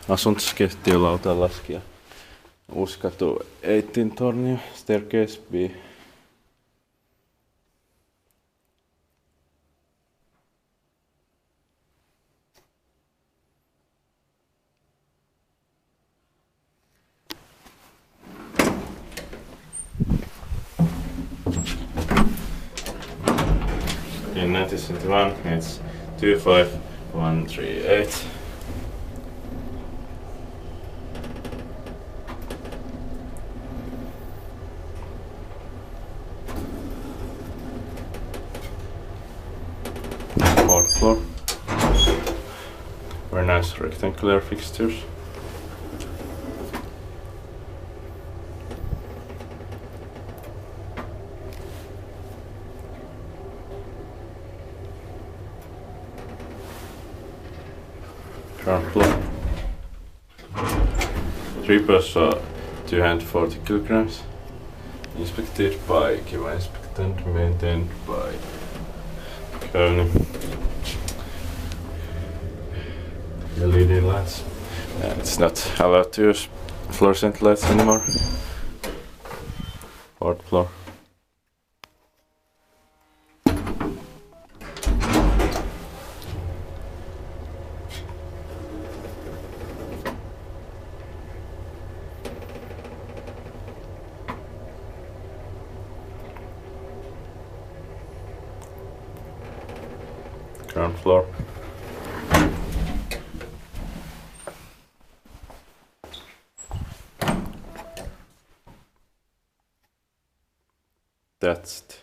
Asuntokeittiölauta laskija. Uusikatu 18 Tornio, staircase B. In 1971, it's 25138. Fourth floor. Very nice rectangular fixtures. Ground floor. 3 person 240 kilograms. Inspected by Kiva Inspectant, maintained by Kone. LED lights. It's not allowed to use fluorescent lights anymore. Fourth floor. Ground floor. That's it.